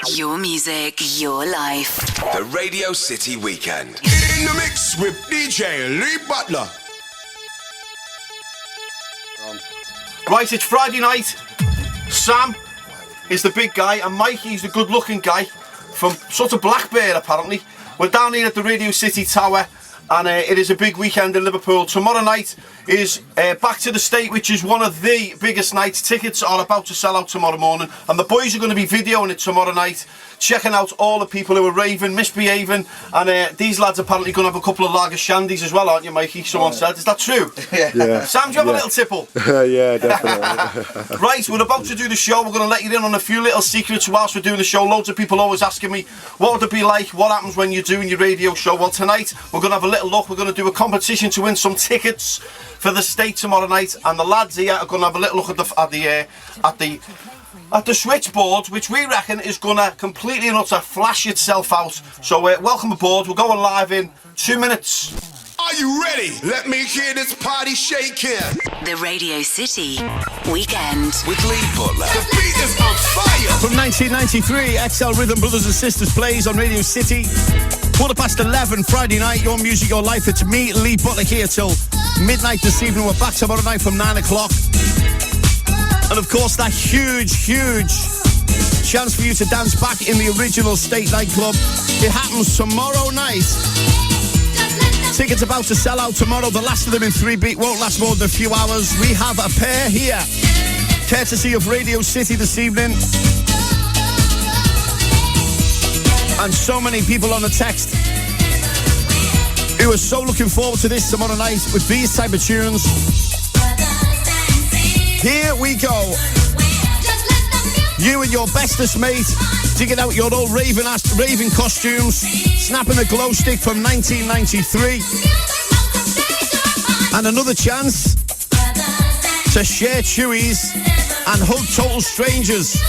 Your music, your life. The Radio City Weekend. In the mix with DJ Lee Butler. Right, it's Friday night. Sam is the big guy and Mikey's the good looking guy from sort of Blackbeard apparently. We're down here at the Radio City Tower and it is a big weekend in Liverpool. Tomorrow night is Back to the State, which is one of the biggest nights. Tickets are about to sell out tomorrow morning and the boys are going to be videoing it tomorrow night, checking out all the people who are raving, misbehaving, and these lads are apparently going to have a couple of lager shandies as well, aren't you, Mikey? Someone said. Is that true? Yeah. Sam, do you have a little tipple? Yeah, definitely. Right, we're about to do the show. We're going to let you in on a few little secrets whilst we're doing the show. Loads of people always asking me, what would it be like? What happens when you're doing your radio show? Well, tonight we're going to have a little look. We're going to do a competition to win some tickets for the State tomorrow night, and the lads here are going to have a little look at the switchboard, which we reckon is going to completely and utter flash itself out. So welcome aboard. We're going live in 2 minutes. Are you ready? Let me hear this party shaking. The Radio City Weekend. With Lee Butler. The beat is on fire. From 1993, XL Rhythm Brothers and Sisters plays on Radio City. 11:15 Friday night, your music, your life. It's me, Lee Butler, here till midnight this evening. We're back tomorrow night from 9 o'clock. And of course, that huge chance for you to dance back in the original State nightclub. It happens tomorrow night. Tickets about to sell out tomorrow. The last of them in 3 won't last more than a few hours. We have a pair here, courtesy of Radio City this evening. And so many people on the text who are so looking forward to this tomorrow night with these type of tunes. Here we go. You and your bestest mate digging out your old raving costumes, snapping a glow stick from 1993. And another chance to share chewies and hug total strangers.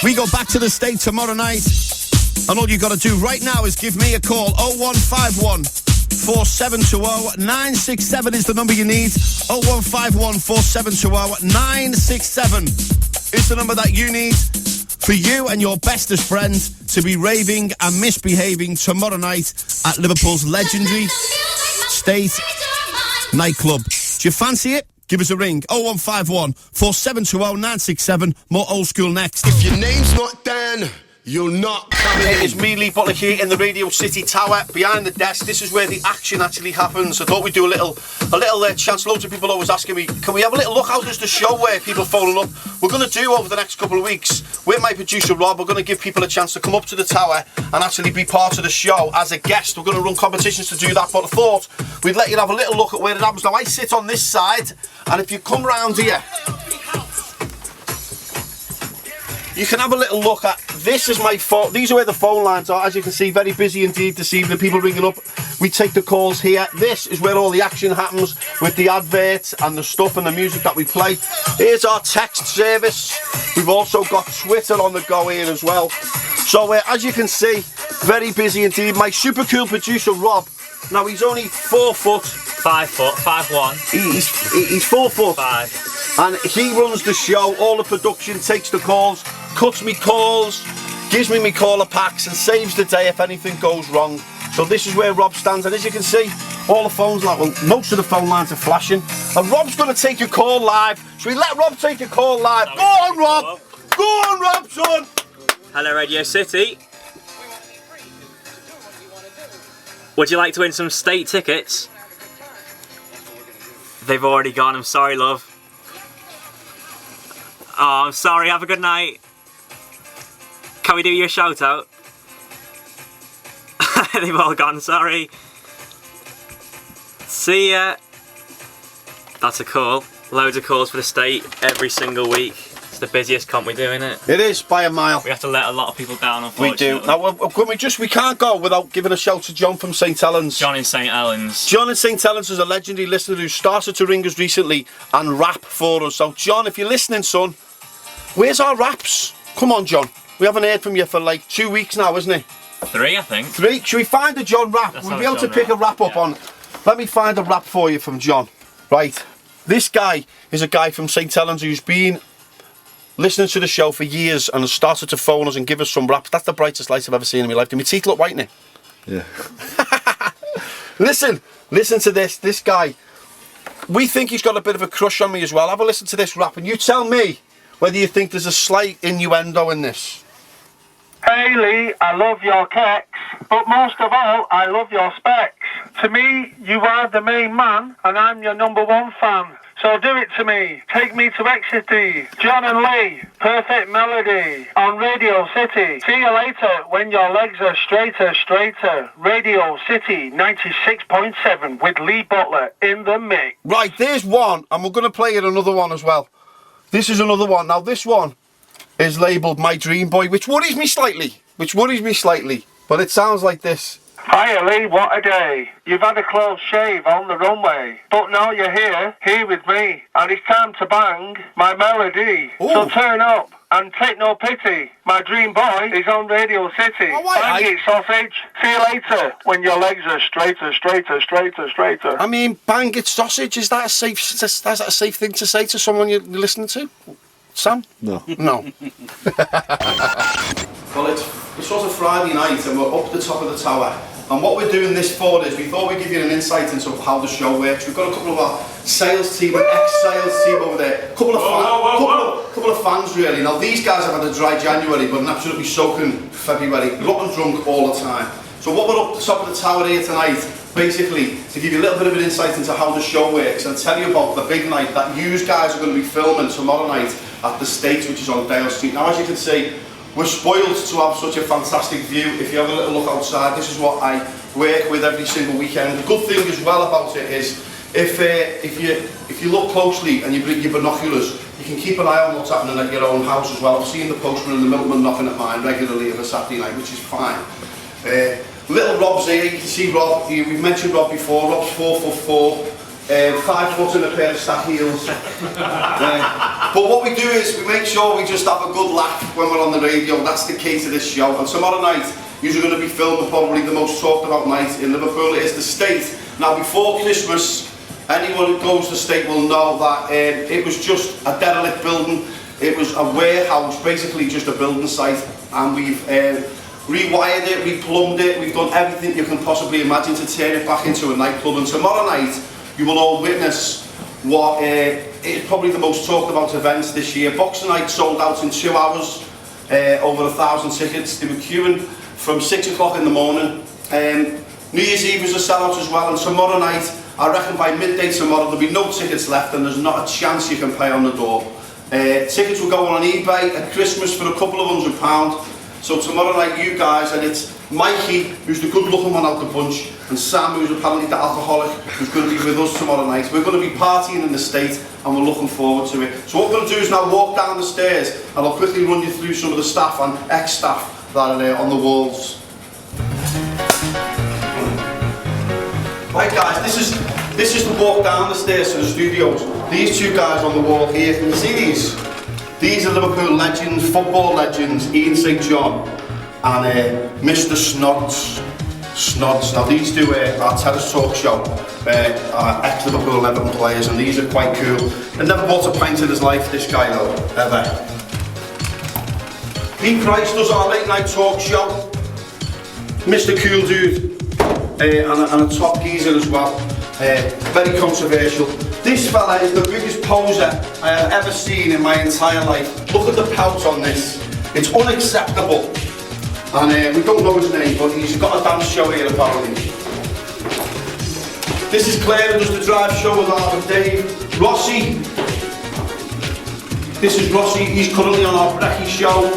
We go back to the State tomorrow night. And all you got to do right now is give me a call. 0151 4720 967 is the number you need. 0151 4720 967 is the number that you need for you and your bestest friend to be raving and misbehaving tomorrow night at Liverpool's legendary State nightclub. Do you fancy it? Give us a ring. 0151 4720 967. More old school next. If your name's not Dan, you're not coming in. It is me, Lee Butler, here in the Radio City Tower, behind the desk. This is where the action actually happens. I thought we'd do a little chance. Loads of people always asking me, can we have a little look? How does the show where people phoning up? We're going to do over the next couple of weeks with my producer Rob. We're going to give people a chance to come up to the tower and actually be part of the show as a guest. We're going to run competitions to do that, but I thought we'd let you have a little look at where it happens. Now, I sit on this side, and if you come round here, you can have a little look at, this is my phone, these are where the phone lines are. As you can see, very busy indeed this evening, people ringing up. We take the calls here. This is where all the action happens with the adverts and the stuff and the music that we play. Here's our text service. We've also got Twitter on the go here as well. So as you can see, very busy indeed. My super cool producer Rob, now he's only 4 foot. 5 foot, 5'1". He's 4 foot. 5. And he runs the show, all the production, takes the calls, cuts me calls, gives me caller packs and saves the day if anything goes wrong. So this is where Rob stands, and as you can see, all the phones, most of the phone lines are flashing. And Rob's going to take your call live. Should we let Rob take your call live? Go on, Rob! Go on, Rob, son! Hello, Radio City. Would you like to win some State tickets? They've already gone, I'm sorry, love. Oh, I'm sorry, have a good night. Can we do your shout out? They've all gone, sorry. See ya. That's a call. Loads of calls for the State every single week. It's the busiest comp we do, isn't it? It is, by a mile. We have to let a lot of people down, unfortunately. We do. Now, we can't go without giving a shout to John from St Helens. John in St Helens. John in St Helens is a legendary listener who started to ring us recently and rap for us. So, John, if you're listening, son, where's our raps? Come on, John. We haven't heard from you for like 2 weeks now, isn't it? 3, I think. 3? Should we find a John rap? We'll be able to pick a rap up on. Let me find a rap for you from John. Right. This guy is a guy from St Helens who's been listening to the show for years and has started to phone us and give us some raps. That's the brightest light I've ever seen in my life. Do my teeth look white in it? Yeah. Listen to this. This guy, we think he's got a bit of a crush on me as well. Have a listen to this rap and you tell me whether you think there's a slight innuendo in this. Hey Lee, I love your kecks, but most of all, I love your specs. To me, you are the main man, and I'm your #1 fan. So do it to me, take me to Exeter. John and Lee, perfect melody, on Radio City. See you later, when your legs are straighter. Radio City 96.7 with Lee Butler in the mix. Right, there's one, and we're going to play it another one as well. This is another one. Now this one is labelled My Dream Boy, which worries me slightly. But it sounds like this. Hiya Lee, what a day. You've had a close shave on the runway, but now you're here with me, and it's time to bang my melody. Ooh. So turn up and take no pity. My dream boy is on Radio City. Oh, wait, bang it, sausage. See you later, when your legs are straighter. I mean, bang it, sausage. Is that a safe thing to say to someone you're listening to? Sam? No. No. Well, it's sort of Friday night and we're up the top of the tower. And what we're doing this for is we thought we'd give you an insight into how the show works. We've got a couple of our sales team, an ex-sales team over there. Couple of fans really. Now these guys have had a dry January but an absolutely soaking February. Rotten drunk all the time. So what we're up the top of the tower here tonight, basically, to give you a little bit of an insight into how the show works and tell you about the big night that you guys are going to be filming tomorrow night at the States, which is on Dale Street. Now, as you can see, we're spoiled to have such a fantastic view. If you have a little look outside, this is what I work with every single weekend. The good thing as well about it is, if you look closely and you bring your binoculars, you can keep an eye on what's happening at your own house as well. I've seen the postman and the milkman knocking at mine regularly every Saturday night, which is fine. Little Rob's here, you can see Rob, we've mentioned Rob before. Rob's 4'4", 5 foot in a pair of stack heels. But what we do is we make sure we just have a good laugh when we're on the radio. That's the key to this show. And tomorrow night, you're going to be filming probably the most talked about night in Liverpool. It is the State. Now before Christmas, anyone who goes to the State will know that it was just a derelict building. It was a warehouse, basically just a building site, and we've rewired it, replumbed it, we've done everything you can possibly imagine to turn it back into a nightclub. And tomorrow night, you will all witness what is probably the most talked about events this year. Boxing Night sold out in 2 hours, over 1,000 tickets. They were queuing from 6 o'clock in the morning. New Year's Eve was a sellout as well, and tomorrow night, I reckon by midday tomorrow there'll be no tickets left and there's not a chance you can pay on the door. Tickets will go on eBay at Christmas for a couple of £100. So tomorrow night you guys, and it's Mikey, who's the good looking one out the bunch, and Sam, who's apparently the alcoholic, who's going to be with us tomorrow night. We're going to be partying in the State and we're looking forward to it. So what we're going to do is now walk down the stairs and I'll quickly run you through some of the staff and ex-staff that are there on the walls. Right guys, this is the walk down the stairs to the studios. These two guys on the wall here, can you see these? These are Liverpool legends, football legends, Ian St John and Mr Snods. Now these do our tennis talk show, our ex-Liverpool and Everton players, and these are quite cool. He never bought a pint in his life, this guy though, ever. Lee Price does our late night talk show. Mr Cool Dude, and a top geezer as well. Very controversial. This fella is the biggest poser I have ever seen in my entire life. Look at the pout on this. It's unacceptable. And we don't know his name, but he's got a dance show here apparently. This is Claire, who does the drive show with Art and Dave. Rossi. This is Rossi, he's currently on our Brecky show.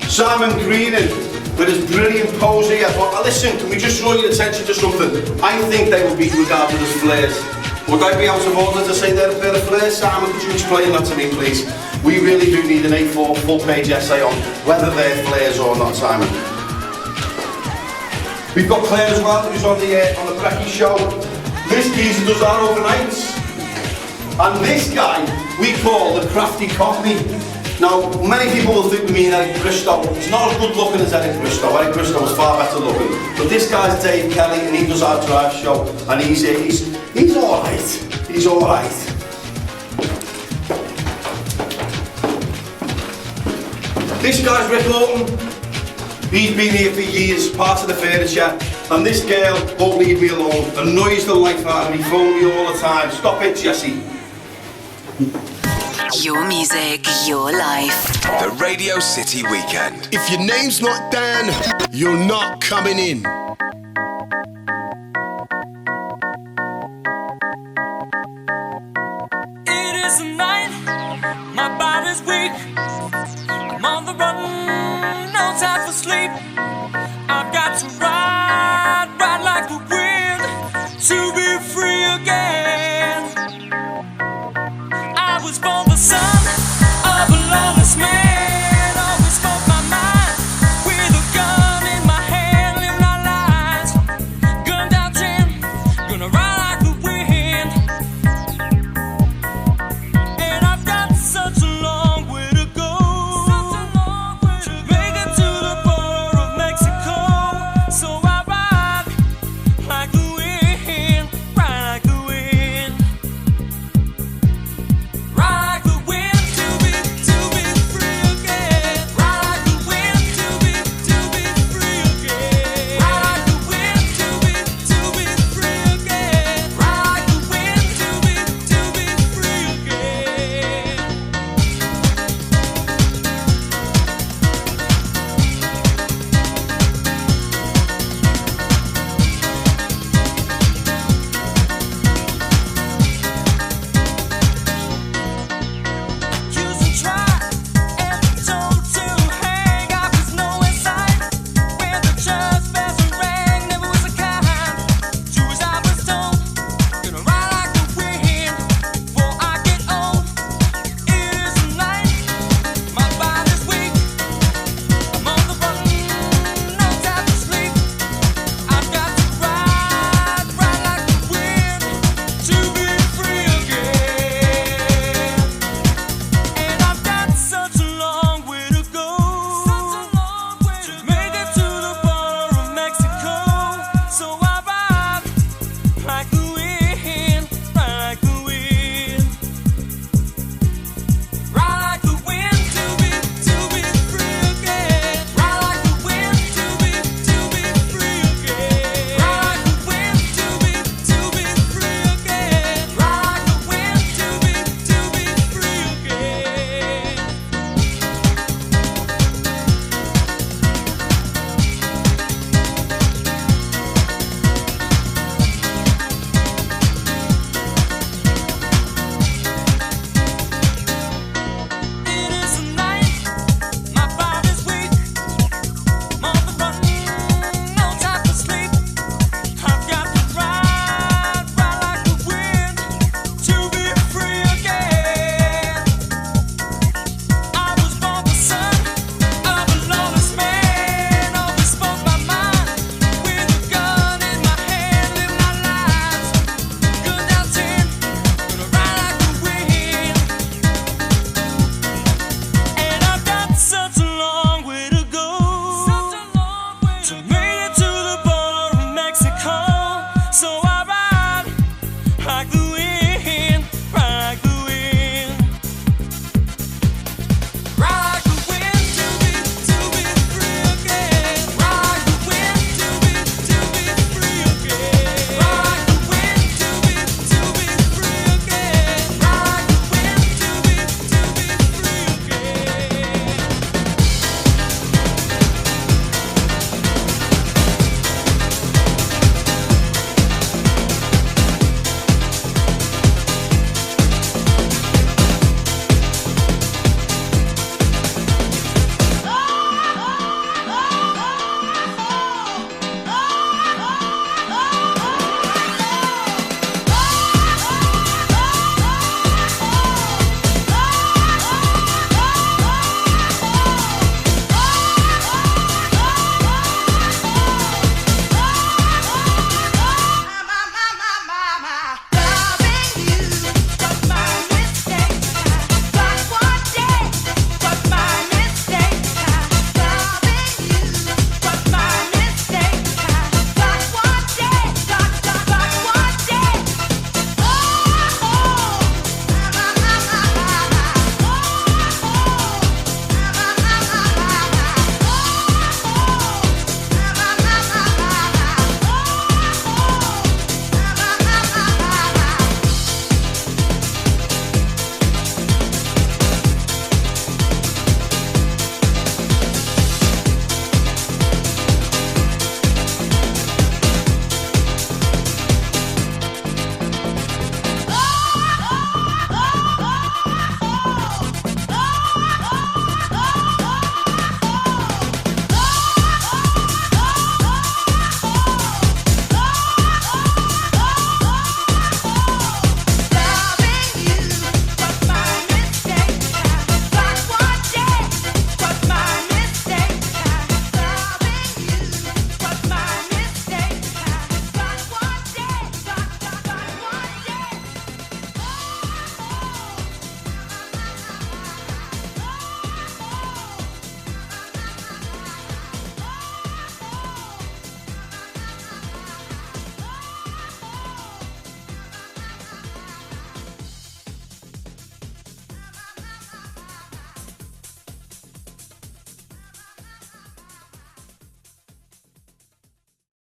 Simon Greenan with his brilliant pose here. But listen, can we just draw your attention to something? I think they will be regarded as flares. Would I be out of order to say they're a pair of flares? Simon, could you explain that to me, please? We really do need an A4 full-page essay on whether they're flares or not, Simon. We've got Claire as well, who's on the Brecky show. This geezer does our overnights. And this guy, we call the crafty cockney. Now, many people will think we mean Eric Bristow. He's not as good looking as Eric Bristow. Eric Bristow is far better looking. But this guy's Dave Kelly, and he does our drive show. And he's all right. He's all right. This guy's Rick Horton. He's been here for years, part of the furniture. And this girl won't leave me alone. Annoys the life out of me, phone me all the time. Stop it, Jessie. Your music, your life. The Radio City Weekend. If your name's not Dan, you're not coming in.